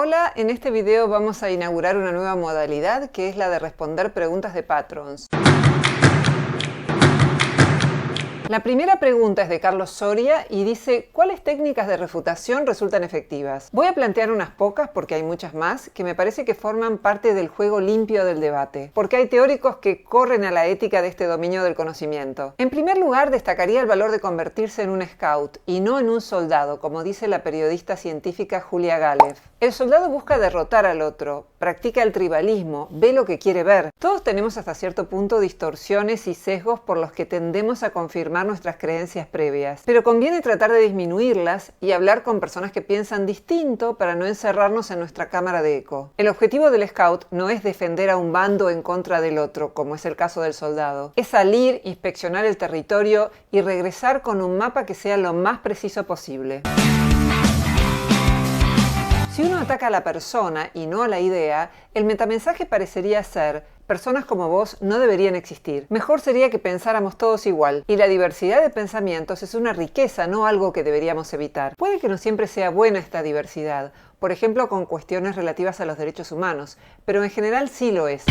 Hola, en este video vamos a inaugurar una nueva modalidad que es la de responder preguntas de patrons. La primera pregunta es de Carlos Soria y dice: ¿cuáles técnicas de refutación resultan efectivas? Voy a plantear unas pocas, porque hay muchas más, que me parece que forman parte del juego limpio del debate, porque hay teóricos que corren a la ética de este dominio del conocimiento. En primer lugar, destacaría el valor de convertirse en un scout y no en un soldado, como dice la periodista científica Julia Galef. El soldado busca derrotar al otro, practica el tribalismo, ve lo que quiere ver. Todos tenemos hasta cierto punto distorsiones y sesgos por los que tendemos a confirmar nuestras creencias previas, pero conviene tratar de disminuirlas y hablar con personas que piensan distinto para no encerrarnos en nuestra cámara de eco. El objetivo del scout no es defender a un bando en contra del otro, como es el caso del soldado. Es salir, inspeccionar el territorio y regresar con un mapa que sea lo más preciso posible. Si uno ataca a la persona y no a la idea, el metamensaje parecería ser: personas como vos no deberían existir. Mejor sería que pensáramos todos igual. Y la diversidad de pensamientos es una riqueza, no algo que deberíamos evitar. Puede que no siempre sea buena esta diversidad, por ejemplo con cuestiones relativas a los derechos humanos, pero en general sí lo es.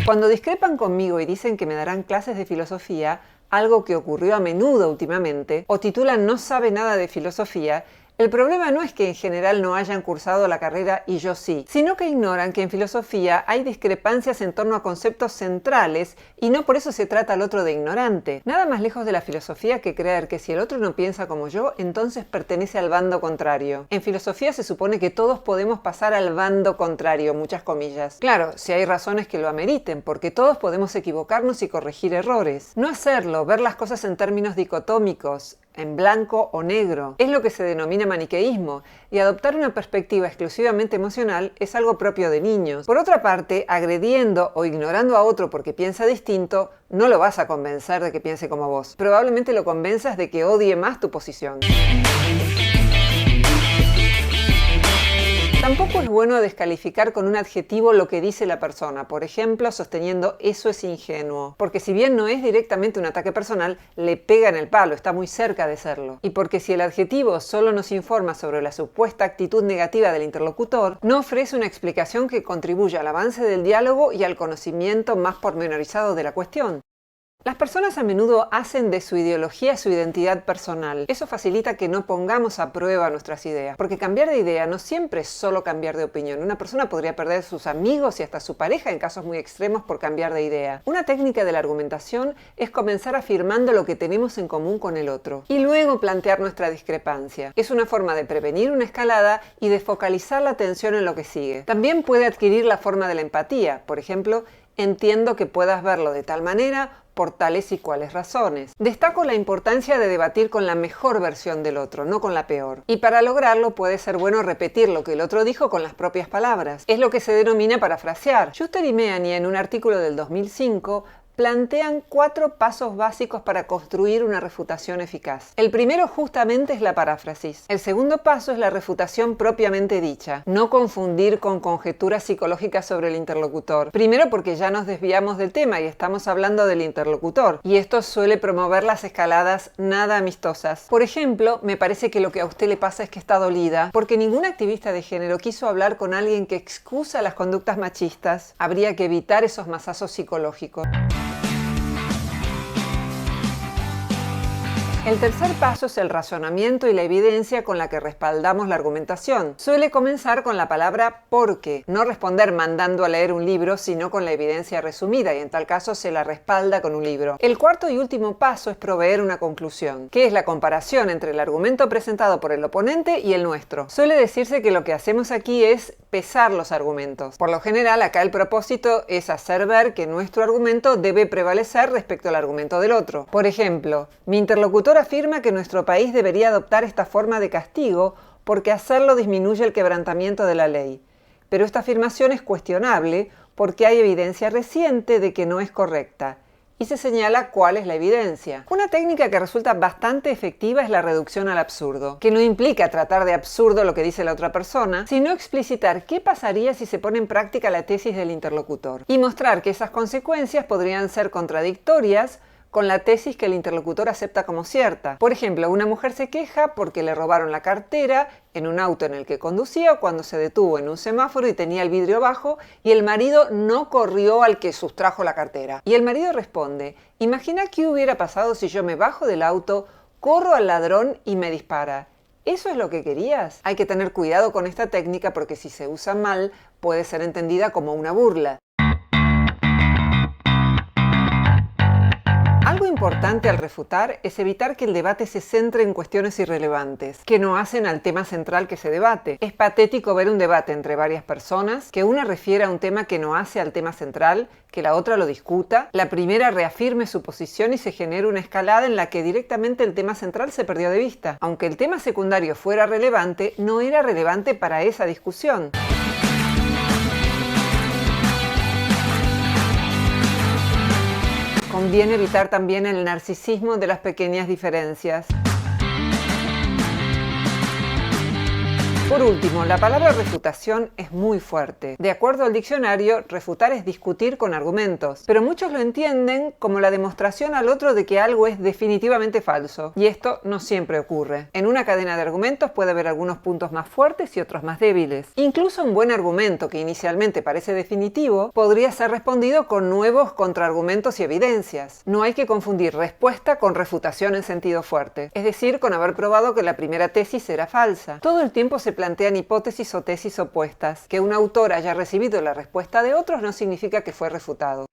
Cuando discrepan conmigo y dicen que me darán clases de filosofía, algo que ocurrió a menudo últimamente, o titulan "No sabe nada de filosofía", el problema no es que en general no hayan cursado la carrera y yo sí, sino que ignoran que en filosofía hay discrepancias en torno a conceptos centrales y no por eso se trata al otro de ignorante. Nada más lejos de la filosofía que creer que si el otro no piensa como yo, entonces pertenece al bando contrario. En filosofía se supone que todos podemos pasar al bando contrario, muchas comillas. Claro, si hay razones que lo ameriten, porque todos podemos equivocarnos y corregir errores. No hacerlo, ver las cosas en términos dicotómicos, en blanco o negro, es lo que se denomina maniqueísmo, y adoptar una perspectiva exclusivamente emocional es algo propio de niños. Por otra parte, agrediendo o ignorando a otro porque piensa distinto, no lo vas a convencer de que piense como vos. Probablemente lo convenzas de que odie más tu posición. Tampoco es bueno descalificar con un adjetivo lo que dice la persona, por ejemplo, sosteniendo "eso es ingenuo", porque si bien no es directamente un ataque personal, le pega en el palo, está muy cerca de serlo. Y porque si el adjetivo solo nos informa sobre la supuesta actitud negativa del interlocutor, no ofrece una explicación que contribuya al avance del diálogo y al conocimiento más pormenorizado de la cuestión. Las personas a menudo hacen de su ideología su identidad personal. Eso facilita que no pongamos a prueba nuestras ideas, porque cambiar de idea no siempre es solo cambiar de opinión. Una persona podría perder sus amigos y hasta su pareja en casos muy extremos por cambiar de idea. Una técnica de la argumentación es comenzar afirmando lo que tenemos en común con el otro y luego plantear nuestra discrepancia. Es una forma de prevenir una escalada y de focalizar la atención en lo que sigue. También puede adquirir la forma de la empatía. Por ejemplo, entiendo que puedas verlo de tal manera por tales y cuales razones. Destaco la importancia de debatir con la mejor versión del otro, no con la peor. Y para lograrlo puede ser bueno repetir lo que el otro dijo con las propias palabras. Es lo que se denomina parafrasear. Schuster y Meany, en un artículo del 2005, plantean 4 pasos básicos para construir una refutación eficaz. El primero justamente es la paráfrasis. El segundo paso es la refutación propiamente dicha. No confundir con conjeturas psicológicas sobre el interlocutor. Primero porque ya nos desviamos del tema y estamos hablando del interlocutor. Y esto suele promover las escaladas nada amistosas. Por ejemplo, me parece que lo que a usted le pasa es que está dolida porque ningún activista de género quiso hablar con alguien que excusa las conductas machistas. Habría que evitar esos masazos psicológicos. El tercer paso es el razonamiento y la evidencia con la que respaldamos la argumentación. Suele comenzar con la palabra porque, no responder mandando a leer un libro, sino con la evidencia resumida, y en tal caso se la respalda con un libro. El cuarto y último paso es proveer una conclusión, que es la comparación entre el argumento presentado por el oponente y el nuestro. Suele decirse que lo que hacemos aquí es pesar los argumentos. Por lo general, acá el propósito es hacer ver que nuestro argumento debe prevalecer respecto al argumento del otro. Por ejemplo, mi interlocutor afirma que nuestro país debería adoptar esta forma de castigo porque hacerlo disminuye el quebrantamiento de la ley. Pero esta afirmación es cuestionable porque hay evidencia reciente de que no es correcta. Y se señala cuál es la evidencia. Una técnica que resulta bastante efectiva es la reducción al absurdo, que no implica tratar de absurdo lo que dice la otra persona, sino explicitar qué pasaría si se pone en práctica la tesis del interlocutor y mostrar que esas consecuencias podrían ser contradictorias con la tesis que el interlocutor acepta como cierta. Por ejemplo, una mujer se queja porque le robaron la cartera en un auto en el que conducía o cuando se detuvo en un semáforo y tenía el vidrio bajo y el marido no corrió al que sustrajo la cartera. Y el marido responde: imagina qué hubiera pasado si yo me bajo del auto, corro al ladrón y me dispara. ¿Eso es lo que querías? Hay que tener cuidado con esta técnica porque si se usa mal puede ser entendida como una burla. Algo importante al refutar es evitar que el debate se centre en cuestiones irrelevantes, que no hacen al tema central que se debate. Es patético ver un debate entre varias personas, que una refiere a un tema que no hace al tema central, que la otra lo discuta, la primera reafirme su posición y se genere una escalada en la que directamente el tema central se perdió de vista. Aunque el tema secundario fuera relevante, no era relevante para esa discusión. Conviene evitar también el narcisismo de las pequeñas diferencias. Por último, la palabra refutación es muy fuerte. De acuerdo al diccionario, refutar es discutir con argumentos, pero muchos lo entienden como la demostración al otro de que algo es definitivamente falso, y esto no siempre ocurre. En una cadena de argumentos puede haber algunos puntos más fuertes y otros más débiles. Incluso un buen argumento que inicialmente parece definitivo podría ser respondido con nuevos contraargumentos y evidencias. No hay que confundir respuesta con refutación en sentido fuerte, es decir, con haber probado que la primera tesis era falsa. Todo el tiempo se plantean hipótesis o tesis opuestas. Que un autor haya recibido la respuesta de otros no significa que fue refutado.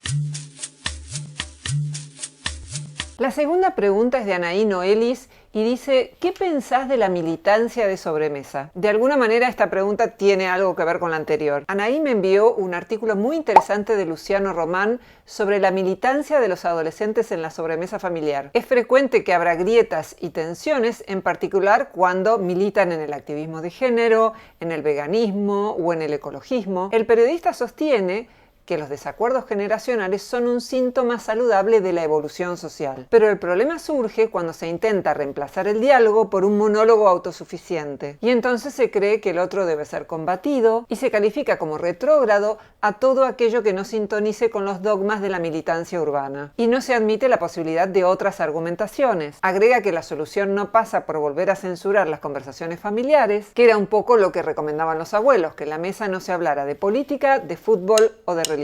La segunda pregunta es de Anaí Noelis y dice: ¿qué pensás de la militancia de sobremesa? De alguna manera esta pregunta tiene algo que ver con la anterior. Anaí me envió un artículo muy interesante de Luciano Román sobre la militancia de los adolescentes en la sobremesa familiar. Es frecuente que habrá grietas y tensiones, en particular cuando militan en el activismo de género, en el veganismo o en el ecologismo. El periodista sostiene que los desacuerdos generacionales son un síntoma saludable de la evolución social. Pero el problema surge cuando se intenta reemplazar el diálogo por un monólogo autosuficiente. Y entonces se cree que el otro debe ser combatido y se califica como retrógrado a todo aquello que no sintonice con los dogmas de la militancia urbana. Y no se admite la posibilidad de otras argumentaciones. Agrega que la solución no pasa por volver a censurar las conversaciones familiares, que era un poco lo que recomendaban los abuelos, que en la mesa no se hablara de política, de fútbol o de religión.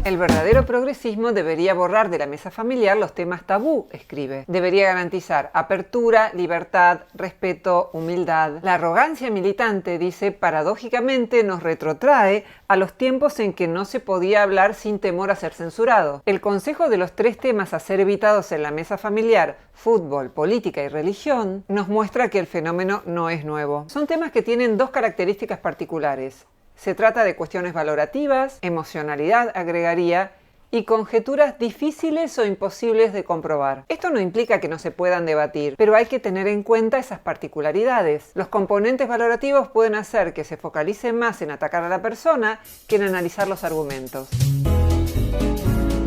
El verdadero progresismo debería borrar de la mesa familiar los temas tabú, escribe. Debería garantizar apertura, libertad, respeto, humildad. La arrogancia militante, dice, paradójicamente nos retrotrae a los tiempos en que no se podía hablar sin temor a ser censurado. El consejo de los 3 temas a ser evitados en la mesa familiar, fútbol, política y religión, nos muestra que el fenómeno no es nuevo. Son temas que tienen 2 características particulares. Se trata de cuestiones valorativas, emocionalidad agregaría, y conjeturas difíciles o imposibles de comprobar. Esto no implica que no se puedan debatir, pero hay que tener en cuenta esas particularidades. Los componentes valorativos pueden hacer que se focalice más en atacar a la persona que en analizar los argumentos.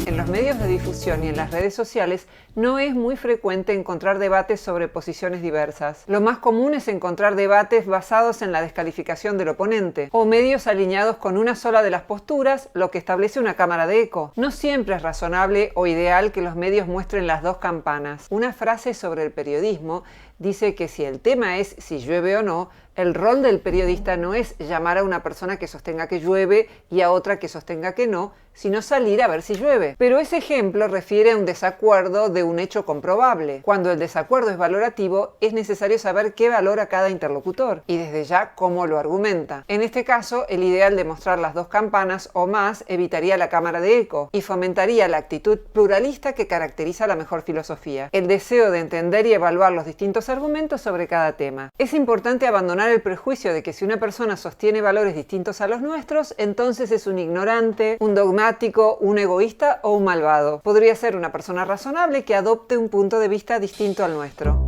En los medios de difusión y en las redes sociales no es muy frecuente encontrar debates sobre posiciones diversas. Lo más común es encontrar debates basados en la descalificación del oponente, o medios alineados con una sola de las posturas, lo que establece una cámara de eco. No siempre es razonable o ideal que los medios muestren las 2 campanas. Una frase sobre el periodismo dice que si el tema es si llueve o no, el rol del periodista no es llamar a una persona que sostenga que llueve y a otra que sostenga que no, sino salir a ver si llueve. Pero ese ejemplo refiere a un desacuerdo de un hecho comprobable. Cuando el desacuerdo es valorativo, es necesario saber qué valora cada interlocutor y desde ya cómo lo argumenta. En este caso, el ideal de mostrar las 2 campanas o más evitaría la cámara de eco y fomentaría la actitud pluralista que caracteriza la mejor filosofía, el deseo de entender y evaluar los distintos argumentos sobre cada tema. Es importante abandonar el prejuicio de que si una persona sostiene valores distintos a los nuestros, entonces es un ignorante, un dogmático, un egoísta o un malvado. Podría ser una persona razonable que adopte un punto de vista distinto al nuestro.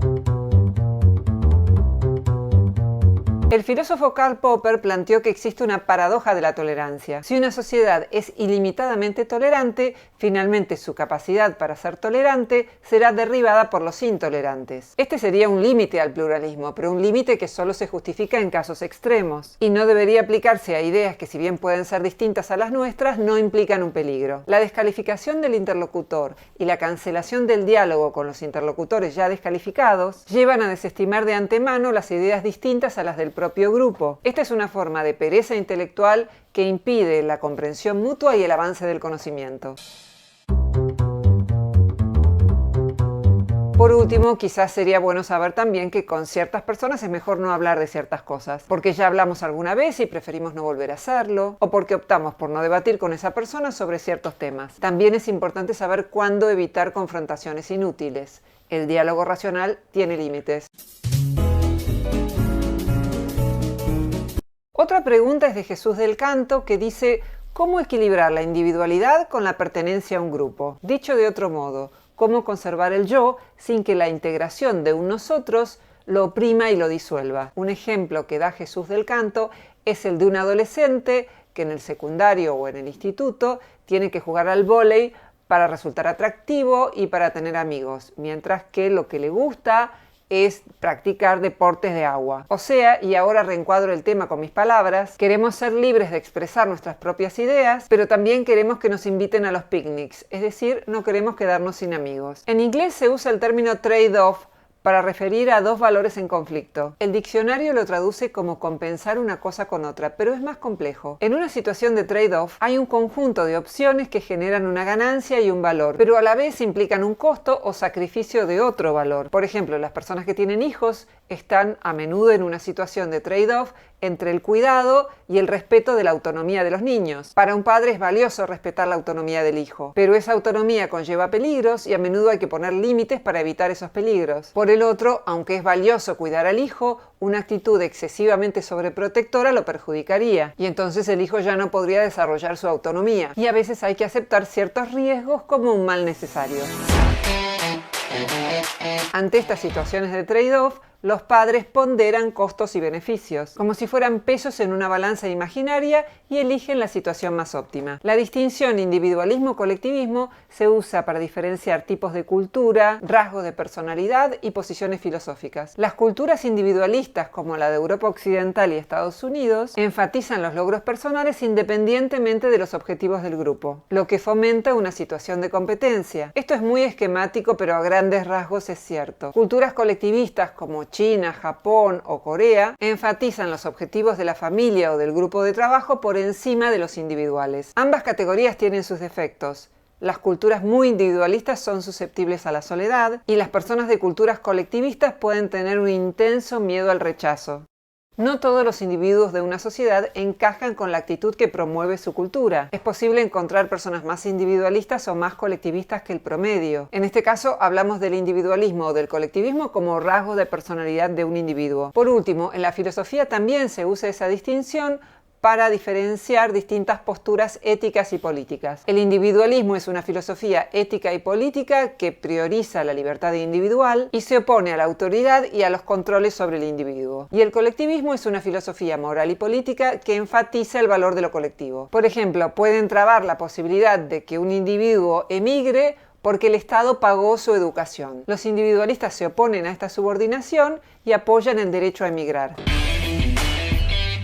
El filósofo Karl Popper planteó que existe una paradoja de la tolerancia. Si una sociedad es ilimitadamente tolerante, finalmente su capacidad para ser tolerante será derribada por los intolerantes. Este sería un límite al pluralismo, pero un límite que solo se justifica en casos extremos, y no debería aplicarse a ideas que, si bien pueden ser distintas a las nuestras, no implican un peligro. La descalificación del interlocutor y la cancelación del diálogo con los interlocutores ya descalificados llevan a desestimar de antemano las ideas distintas a las del propio grupo. Esta es una forma de pereza intelectual que impide la comprensión mutua y el avance del conocimiento. Por último, quizás sería bueno saber también que con ciertas personas es mejor no hablar de ciertas cosas, porque ya hablamos alguna vez y preferimos no volver a hacerlo, o porque optamos por no debatir con esa persona sobre ciertos temas. También es importante saber cuándo evitar confrontaciones inútiles. El diálogo racional tiene límites. Otra pregunta es de Jesús del Canto, que dice: ¿cómo equilibrar la individualidad con la pertenencia a un grupo? Dicho de otro modo, ¿cómo conservar el yo sin que la integración de un nosotros lo oprima y lo disuelva? Un ejemplo que da Jesús del Canto es el de un adolescente que en el secundario o en el instituto tiene que jugar al vóley para resultar atractivo y para tener amigos, mientras que lo que le gusta es practicar deportes de agua. O sea, y ahora reencuadro el tema con mis palabras, queremos ser libres de expresar nuestras propias ideas, pero también queremos que nos inviten a los picnics, es decir, no queremos quedarnos sin amigos. En inglés se usa el término trade-off para referir a dos valores en conflicto. El diccionario lo traduce como compensar una cosa con otra, pero es más complejo. En una situación de trade-off hay un conjunto de opciones que generan una ganancia y un valor, pero a la vez implican un costo o sacrificio de otro valor. Por ejemplo, las personas que tienen hijos están a menudo en una situación de trade-off entre el cuidado y el respeto de la autonomía de los niños. Para un padre es valioso respetar la autonomía del hijo, pero esa autonomía conlleva peligros y a menudo hay que poner límites para evitar esos peligros. Por el otro, aunque es valioso cuidar al hijo, una actitud excesivamente sobreprotectora lo perjudicaría, y entonces el hijo ya no podría desarrollar su autonomía. Y a veces hay que aceptar ciertos riesgos como un mal necesario. Ante estas situaciones de trade-off, los padres ponderan costos y beneficios, como si fueran pesos en una balanza imaginaria, y eligen la situación más óptima. La distinción individualismo-colectivismo se usa para diferenciar tipos de cultura, rasgos de personalidad y posiciones filosóficas. Las culturas individualistas, como la de Europa Occidental y Estados Unidos, enfatizan los logros personales independientemente de los objetivos del grupo, lo que fomenta una situación de competencia. Esto es muy esquemático, pero a grandes rasgos es cierto. Culturas colectivistas como China, Japón o Corea enfatizan los objetivos de la familia o del grupo de trabajo por encima de los individuales. Ambas categorías tienen sus defectos. Las culturas muy individualistas son susceptibles a la soledad, y las personas de culturas colectivistas pueden tener un intenso miedo al rechazo. No todos los individuos de una sociedad encajan con la actitud que promueve su cultura. Es posible encontrar personas más individualistas o más colectivistas que el promedio. En este caso, hablamos del individualismo o del colectivismo como rasgos de personalidad de un individuo. Por último, en la filosofía también se usa esa distinción para diferenciar distintas posturas éticas y políticas. El individualismo es una filosofía ética y política que prioriza la libertad individual y se opone a la autoridad y a los controles sobre el individuo. Y el colectivismo es una filosofía moral y política que enfatiza el valor de lo colectivo. Por ejemplo, pueden trabar la posibilidad de que un individuo emigre porque el Estado pagó su educación. Los individualistas se oponen a esta subordinación y apoyan el derecho a emigrar.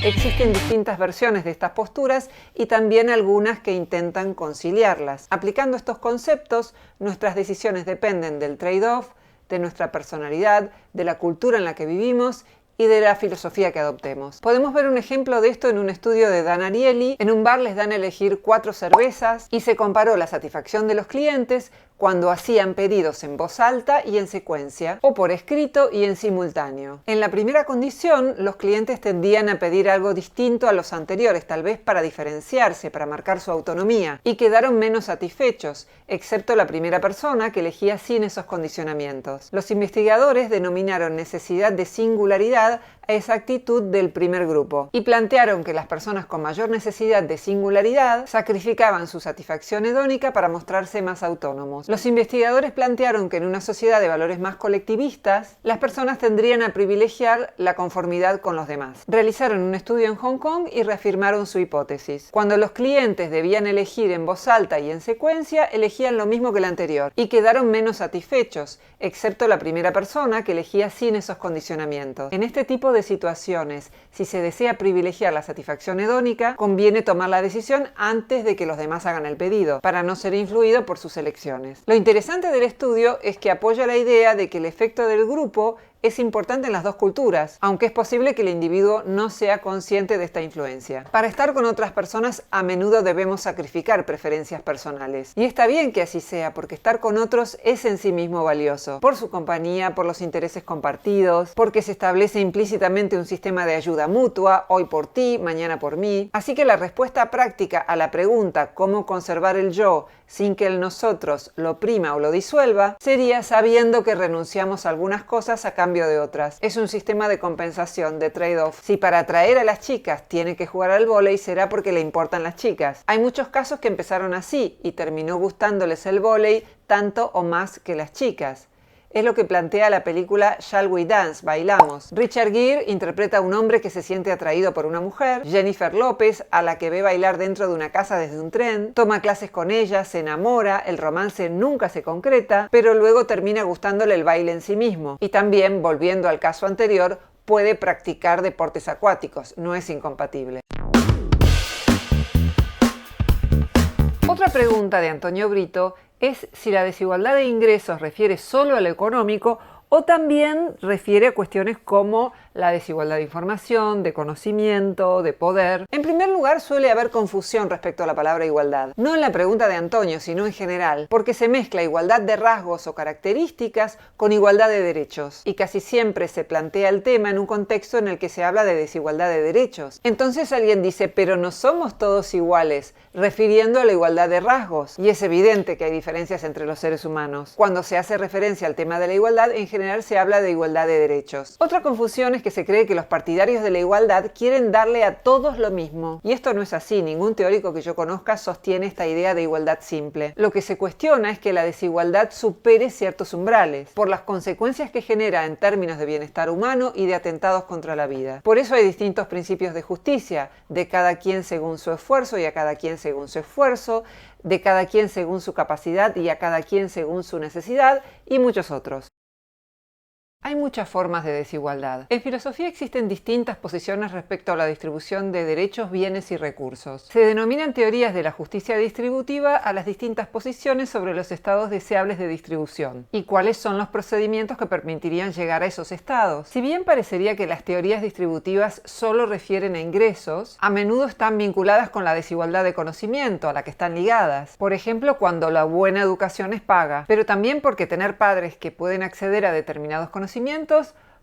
Existen distintas versiones de estas posturas y también algunas que intentan conciliarlas. Aplicando estos conceptos, nuestras decisiones dependen del trade-off, de nuestra personalidad, de la cultura en la que vivimos y de la filosofía que adoptemos. Podemos ver un ejemplo de esto en un estudio de Dan Ariely. En un bar les dan a elegir 4 cervezas y se comparó la satisfacción de los clientes cuando hacían pedidos en voz alta y en secuencia, o por escrito y en simultáneo. En la primera condición, los clientes tendían a pedir algo distinto a los anteriores, tal vez para diferenciarse, para marcar su autonomía, y quedaron menos satisfechos, excepto la primera persona que elegía sin esos condicionamientos. Los investigadores denominaron necesidad de singularidad esa actitud del primer grupo y plantearon que las personas con mayor necesidad de singularidad sacrificaban su satisfacción hedónica para mostrarse más autónomos. Los investigadores plantearon que en una sociedad de valores más colectivistas, las personas tendrían a privilegiar la conformidad con los demás. Realizaron un estudio en Hong Kong y reafirmaron su hipótesis. Cuando los clientes debían elegir en voz alta y en secuencia, elegían lo mismo que el anterior y quedaron menos satisfechos, excepto la primera persona que elegía sin esos condicionamientos. En este tipo de situaciones, si se desea privilegiar la satisfacción hedónica, conviene tomar la decisión antes de que los demás hagan el pedido, para no ser influido por sus elecciones. Lo interesante del estudio es que apoya la idea de que el efecto del grupo es importante en las dos culturas, aunque es posible que el individuo no sea consciente de esta influencia. Para estar con otras personas, a menudo debemos sacrificar preferencias personales. Y está bien que así sea, porque estar con otros es en sí mismo valioso, por su compañía, por los intereses compartidos, porque se establece implícitamente un sistema de ayuda mutua, hoy por ti, mañana por mí. Así que la respuesta práctica a la pregunta ¿cómo conservar el yo sin que el nosotros lo oprima o lo disuelva? Sería sabiendo que renunciamos a algunas cosas a cambio de otras. Es un sistema de compensación, de trade-off. Si para atraer a las chicas tiene que jugar al vóley, será porque le importan las chicas. Hay muchos casos que empezaron así y terminó gustándoles el vóley tanto o más que las chicas. Es lo que plantea la película Shall We Dance? Bailamos. Richard Gere interpreta a un hombre que se siente atraído por una mujer, Jennifer López, a la que ve bailar dentro de una casa desde un tren, toma clases con ella, se enamora, el romance nunca se concreta, pero luego termina gustándole el baile en sí mismo. Y también, volviendo al caso anterior, puede practicar deportes acuáticos, no es incompatible. Otra pregunta de Antonio Brito es si la desigualdad de ingresos refiere solo a lo económico o también refiere a cuestiones como la desigualdad de información, de conocimiento, de poder. En primer lugar, suele haber confusión respecto a la palabra igualdad. No en la pregunta de Antonio, sino en general, porque se mezcla igualdad de rasgos o características con igualdad de derechos. Y casi siempre se plantea el tema en un contexto en el que se habla de desigualdad de derechos. Entonces alguien dice, pero no somos todos iguales, refiriendo a la igualdad de rasgos. Y es evidente que hay diferencias entre los seres humanos. Cuando se hace referencia al tema de la igualdad, en general se habla de igualdad de derechos. Otra confusión es que se cree que los partidarios de la igualdad quieren darle a todos lo mismo. Y esto no es así, ningún teórico que yo conozca sostiene esta idea de igualdad simple. Lo que se cuestiona es que la desigualdad supere ciertos umbrales, por las consecuencias que genera en términos de bienestar humano y de atentados contra la vida. Por eso hay distintos principios de justicia, de cada quien según su esfuerzo y a cada quien según su esfuerzo, de cada quien según su capacidad y a cada quien según su necesidad, y muchos otros. Hay muchas formas de desigualdad. En filosofía existen distintas posiciones respecto a la distribución de derechos, bienes y recursos. Se denominan teorías de la justicia distributiva a las distintas posiciones sobre los estados deseables de distribución y cuáles son los procedimientos que permitirían llegar a esos estados. Si bien parecería que las teorías distributivas solo refieren a ingresos, a menudo están vinculadas con la desigualdad de conocimiento a la que están ligadas. Por ejemplo, cuando la buena educación es paga, pero también porque tener padres que pueden acceder a determinados conocimientos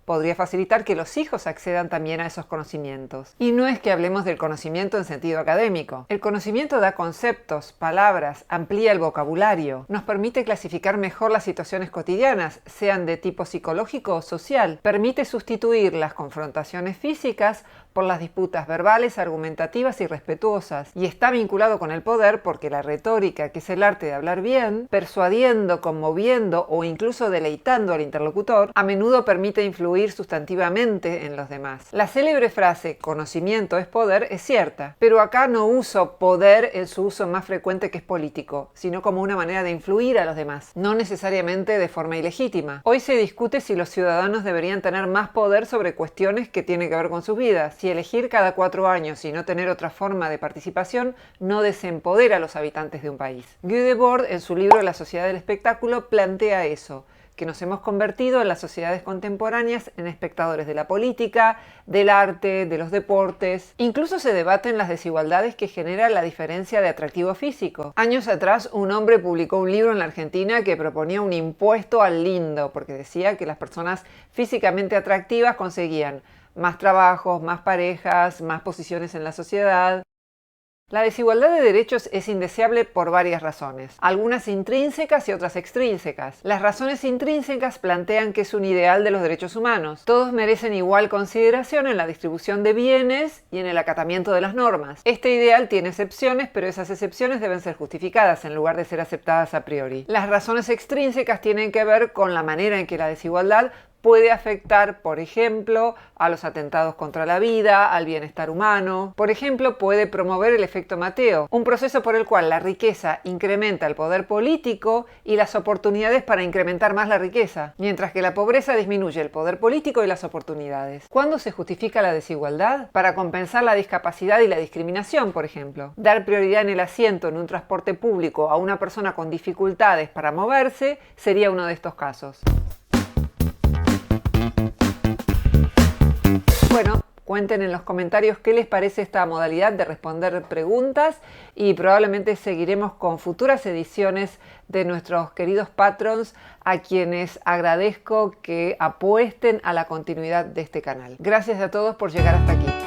podría facilitar que los hijos accedan también a esos conocimientos. Y no es que hablemos del conocimiento en sentido académico. El conocimiento da conceptos, palabras, amplía el vocabulario, nos permite clasificar mejor las situaciones cotidianas, sean de tipo psicológico o social, permite sustituir las confrontaciones físicas por las disputas verbales, argumentativas y respetuosas, y está vinculado con el poder porque la retórica, que es el arte de hablar bien, persuadiendo, conmoviendo o incluso deleitando al interlocutor, a menudo permite influir sustantivamente en los demás. La célebre frase "conocimiento es poder" es cierta, pero acá no uso poder en su uso más frecuente, que es político, sino como una manera de influir a los demás, no necesariamente de forma ilegítima. Hoy se discute si los ciudadanos deberían tener más poder sobre cuestiones que tienen que ver con sus vidas, si elegir cada 4 años y no tener otra forma de participación no desempodera a los habitantes de un país. Guy Debord, en su libro La sociedad del espectáculo, plantea eso, que nos hemos convertido en las sociedades contemporáneas en espectadores de la política, del arte, de los deportes. Incluso se debaten las desigualdades que genera la diferencia de atractivo físico. Años atrás, un hombre publicó un libro en la Argentina que proponía un impuesto al lindo, porque decía que las personas físicamente atractivas conseguían más trabajos, más parejas, más posiciones en la sociedad. La desigualdad de derechos es indeseable por varias razones, algunas intrínsecas y otras extrínsecas. Las razones intrínsecas plantean que es un ideal de los derechos humanos. Todos merecen igual consideración en la distribución de bienes y en el acatamiento de las normas. Este ideal tiene excepciones, pero esas excepciones deben ser justificadas en lugar de ser aceptadas a priori. Las razones extrínsecas tienen que ver con la manera en que la desigualdad puede afectar, por ejemplo, a los atentados contra la vida, al bienestar humano. Por ejemplo, puede promover el efecto Mateo, un proceso por el cual la riqueza incrementa el poder político y las oportunidades para incrementar más la riqueza, mientras que la pobreza disminuye el poder político y las oportunidades. ¿Cuándo se justifica la desigualdad? Para compensar la discapacidad y la discriminación, por ejemplo. Dar prioridad en el asiento en un transporte público a una persona con dificultades para moverse sería uno de estos casos. Bueno, cuenten en los comentarios qué les parece esta modalidad de responder preguntas y probablemente seguiremos con futuras ediciones de nuestros queridos patrons, a quienes agradezco que apuesten a la continuidad de este canal. Gracias a todos por llegar hasta aquí.